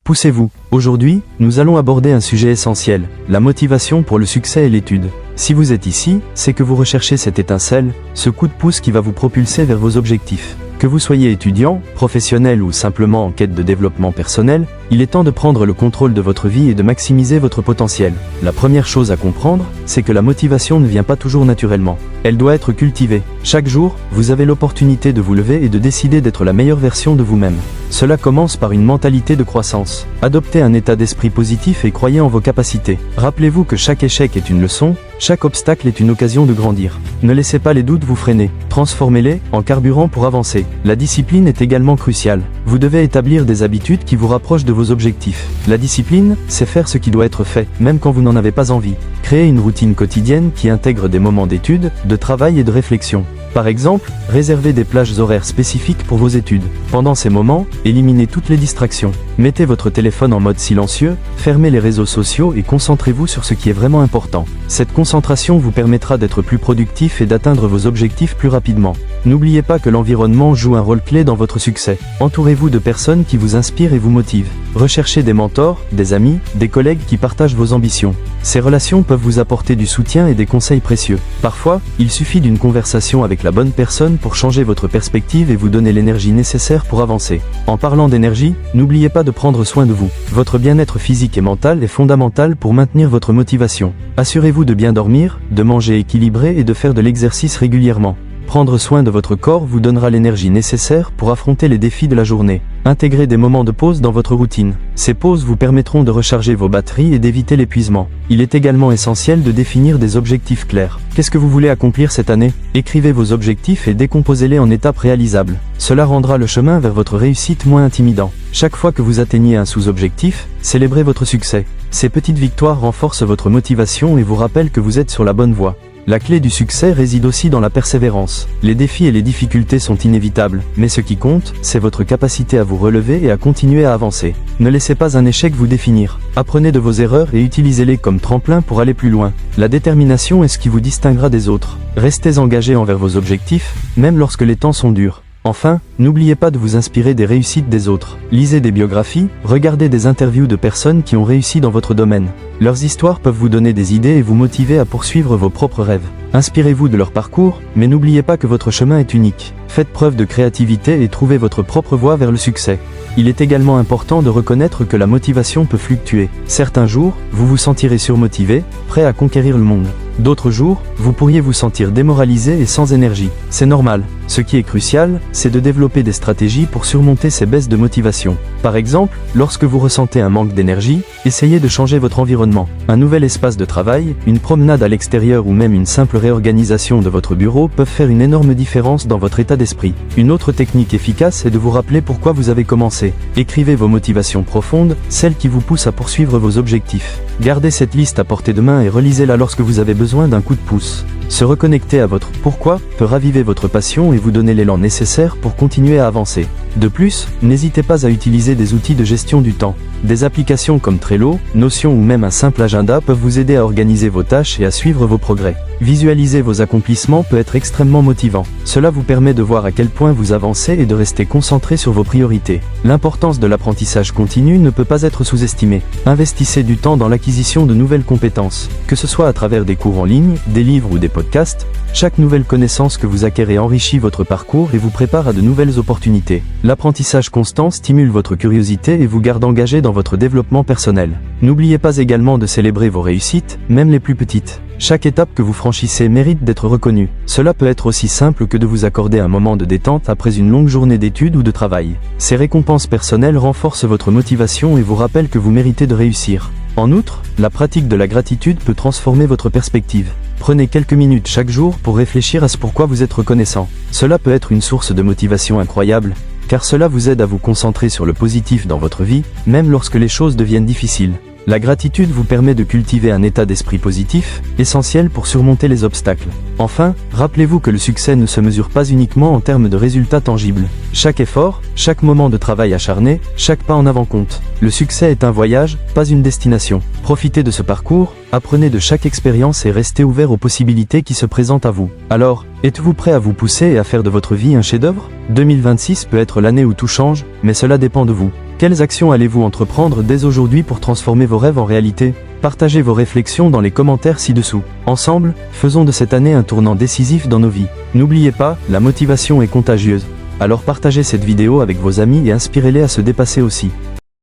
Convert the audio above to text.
Poussez-vous. Aujourd'hui, nous allons aborder un sujet essentiel, la motivation pour le succès et l'étude. Si vous êtes ici, c'est que vous recherchez cette étincelle, ce coup de pouce qui va vous propulser vers vos objectifs. Que vous soyez étudiant, professionnel ou simplement en quête de développement personnel, il est temps de prendre le contrôle de votre vie et de maximiser votre potentiel. La première chose à comprendre, c'est que la motivation ne vient pas toujours naturellement. Elle doit être cultivée. Chaque jour, vous avez l'opportunité de vous lever et de décider d'être la meilleure version de vous-même. Cela commence par une mentalité de croissance. Adoptez un état d'esprit positif et croyez en vos capacités. Rappelez-vous que chaque échec est une leçon, chaque obstacle est une occasion de grandir. Ne laissez pas les doutes vous freiner. Transformez-les en carburant pour avancer. La discipline est également cruciale. Vous devez établir des habitudes qui vous rapprochent de vos objectifs. La discipline, c'est faire ce qui doit être fait, même quand vous n'en avez pas envie. Créez une routine quotidienne qui intègre des moments d'étude, de travail et de réflexion. Par exemple, réservez des plages horaires spécifiques pour vos études. Pendant ces moments, éliminez toutes les distractions. Mettez votre téléphone en mode silencieux, fermez les réseaux sociaux et concentrez-vous sur ce qui est vraiment important. Cette concentration vous permettra d'être plus productif et d'atteindre vos objectifs plus rapidement. N'oubliez pas que l'environnement joue un rôle clé dans votre succès. Entourez-vous de personnes qui vous inspirent et vous motivent. Recherchez des mentors, des amis, des collègues qui partagent vos ambitions. Ces relations peuvent vous apporter du soutien et des conseils précieux. Parfois, il suffit d'une conversation avec la bonne personne pour changer votre perspective et vous donner l'énergie nécessaire pour avancer. En parlant d'énergie, n'oubliez pas de prendre soin de vous. Votre bien-être physique et mental est fondamental pour maintenir votre motivation. Assurez-vous de bien dormir, de manger équilibré et de faire de l'exercice régulièrement. Prendre soin de votre corps vous donnera l'énergie nécessaire pour affronter les défis de la journée. Intégrez des moments de pause dans votre routine. Ces pauses vous permettront de recharger vos batteries et d'éviter l'épuisement. Il est également essentiel de définir des objectifs clairs. Qu'est-ce que vous voulez accomplir cette année? Écrivez vos objectifs et décomposez-les en étapes réalisables. Cela rendra le chemin vers votre réussite moins intimidant. Chaque fois que vous atteignez un sous-objectif, célébrez votre succès. Ces petites victoires renforcent votre motivation et vous rappellent que vous êtes sur la bonne voie. La clé du succès réside aussi dans la persévérance. Les défis et les difficultés sont inévitables, mais ce qui compte, c'est votre capacité à vous relever et à continuer à avancer. Ne laissez pas un échec vous définir. Apprenez de vos erreurs et utilisez-les comme tremplin pour aller plus loin. La détermination est ce qui vous distinguera des autres. Restez engagé envers vos objectifs, même lorsque les temps sont durs. Enfin, n'oubliez pas de vous inspirer des réussites des autres. Lisez des biographies, regardez des interviews de personnes qui ont réussi dans votre domaine. Leurs histoires peuvent vous donner des idées et vous motiver à poursuivre vos propres rêves. Inspirez-vous de leur parcours, mais n'oubliez pas que votre chemin est unique. Faites preuve de créativité et trouvez votre propre voie vers le succès. Il est également important de reconnaître que la motivation peut fluctuer. Certains jours, vous vous sentirez surmotivé, prêt à conquérir le monde. D'autres jours, vous pourriez vous sentir démoralisé et sans énergie. C'est normal. Ce qui est crucial, c'est de développer des stratégies pour surmonter ces baisses de motivation. Par exemple, lorsque vous ressentez un manque d'énergie, essayez de changer votre environnement. Un nouvel espace de travail, une promenade à l'extérieur ou même une simple réorganisation de votre bureau peuvent faire une énorme différence dans votre état d'esprit. Une autre technique efficace est de vous rappeler pourquoi vous avez commencé. Écrivez vos motivations profondes, celles qui vous poussent à poursuivre vos objectifs. Gardez cette liste à portée de main et relisez-la lorsque vous avez besoin d'un coup de pouce. Se reconnecter à votre pourquoi peut raviver votre passion et vous donner l'élan nécessaire pour continuer à avancer. De plus, n'hésitez pas à utiliser des outils de gestion du temps. Des applications comme Trello, Notion ou même un simple agenda peuvent vous aider à organiser vos tâches et à suivre vos progrès. Visualiser vos accomplissements peut être extrêmement motivant. Cela vous permet de voir à quel point vous avancez et de rester concentré sur vos priorités. L'importance de l'apprentissage continu ne peut pas être sous-estimée. Investissez du temps dans l'acquisition de nouvelles compétences. Que ce soit à travers des cours en ligne, des livres ou des podcasts, chaque nouvelle connaissance que vous acquérez enrichit votre parcours et vous prépare à de nouvelles opportunités. L'apprentissage constant stimule votre curiosité et vous garde engagé dans votre développement personnel. N'oubliez pas également de célébrer vos réussites, même les plus petites. Chaque étape que vous franchissez mérite d'être reconnue. Cela peut être aussi simple que de vous accorder un moment de détente après une longue journée d'études ou de travail. Ces récompenses personnelles renforcent votre motivation et vous rappellent que vous méritez de réussir. En outre, la pratique de la gratitude peut transformer votre perspective. Prenez quelques minutes chaque jour pour réfléchir à ce pourquoi vous êtes reconnaissant. Cela peut être une source de motivation incroyable, car cela vous aide à vous concentrer sur le positif dans votre vie, même lorsque les choses deviennent difficiles. La gratitude vous permet de cultiver un état d'esprit positif, essentiel pour surmonter les obstacles. Enfin, rappelez-vous que le succès ne se mesure pas uniquement en termes de résultats tangibles. Chaque effort, chaque moment de travail acharné, chaque pas en avant compte. Le succès est un voyage, pas une destination. Profitez de ce parcours, apprenez de chaque expérience et restez ouvert aux possibilités qui se présentent à vous. Alors, êtes-vous prêt à vous pousser et à faire de votre vie un chef-d'œuvre ? 2026 peut être l'année où tout change, mais cela dépend de vous. Quelles actions allez-vous entreprendre dès aujourd'hui pour transformer vos rêves en réalité? Partagez vos réflexions dans les commentaires ci-dessous. Ensemble, faisons de cette année un tournant décisif dans nos vies. N'oubliez pas, la motivation est contagieuse. Alors partagez cette vidéo avec vos amis et inspirez-les à se dépasser aussi.